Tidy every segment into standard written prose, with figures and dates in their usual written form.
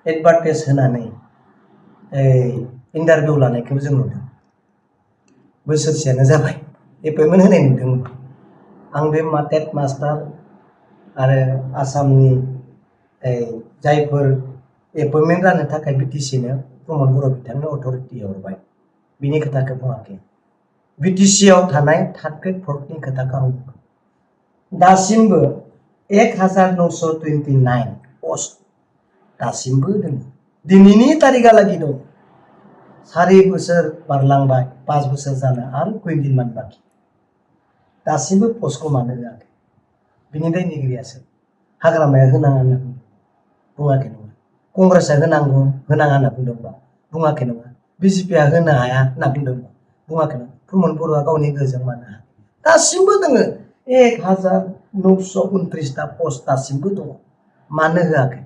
Advertise होनानै interview लानायखौ जों नुदों। बोसोरसेयानो जाबाय एपइन्टमेन्ट होनाय नुदों। आं बे टेट मास्टार आरो आसामनि जायफोर एपइन्टमेन्ट जानो थाखाय बिटिसिनो प्रमद बर' बिथांनो अथरिटि हरबाय बिनि खोथाखौ बुङाखै। बिटिसिआव थानाय थार्ड ग्रेड फर्थनि खोथाखौ आं बुंगोन। दासिमबो 1929 पस्ट दासिमबो दङ। दिनैनि तारिखहालागै दं। 4 बोसोर बारलांबाय, 5 बोसोर जानो आरो 20 दिन बाखि। दासिमबो पस्टखौ मानो होआखै? बिनि दायनिगिरिया सोर? हाग्रामाया होनाङा होनना बुङाखै नङा। कंग्रेसआ होनांगौ होनाङा होनना बुंदोंबा बुङाखै नङा। बिजेपिआ होनो हाया होनना बुंदोंबा बुङाखै नङा। प्रमद बर'आ गावनि गोहोजों मानो हाया? दासिमबो दोङो 1929टा पस्ट दासिमबो दङ। मानो होआखै?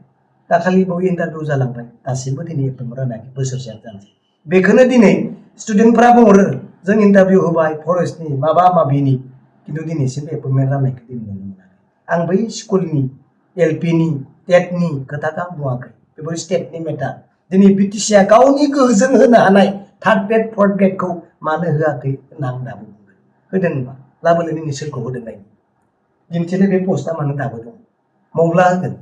दाखालि बावै इन्टारभिउ जालांबाय, दासिमबो दिनै एपइन्टमेन्ट होनाखै, बोसोरसेयानो जानोसै। बेखौनो दिनै स्टुडेन्टफ्रा बुंहरो जों इन्टारभिउ होबाय फरेस्टनि माबा माबिनि, खिन्थु दिनैसिम एपइन्टमेन्ट राननायखौ दिनै नुनो मोनाखै। आं बै स्कुलनि एलपिनि टेटनि खोथाखौ आं बुङाखै, बेफोर स्टेटनि मेटार। दिनै बिटिसिआ गावनि गोहोजों होनो हानाय थार्ड ग्रेड फर्थ ग्रेडखौ मानो होआखै होनना आं दाबो बुंगोन। होदोंबा लाबोलाय दिनै सोरखौ होदों नाय दिन्थिनो। बे पस्टआ मानो दाबो दं? मब्ला होगोन?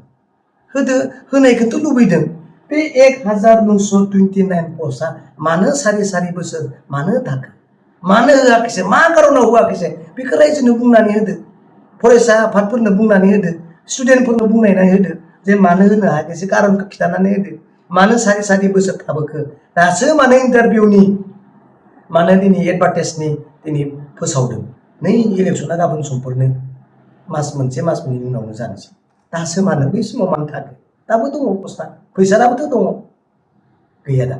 होदो, होनायखौथ' लुबैदों। बे 1929 पस्टआ मानो सारि बोसोर मानो थाखो? मानो होआखैसो? मा कारनाव होआखैसो? बेखौ रायजोनो बुंनानै होदो, फरायसा आफादफोरनो बुंनानै होदो, स्टुडेन्टफोरनो बुंनानै होदो जे मानो होनो हायाखैसो, कारनखौ खिन्थानानै होदो। मानो सारि बोसोर थाबोखो? दासो मानो इन्टारभिउनि मानो दिनै एडभार्टाइजनि दिनै फोसावदों? नै इलेक्सना गाबोन समफोरनो मास मोनसे मास मोननैनि उनावनो जानोसै। दासो मानो बै समाव मानो थाखो? दाबो दङ पस्टआ, फैसायाबोथ' दङ, गैया दा।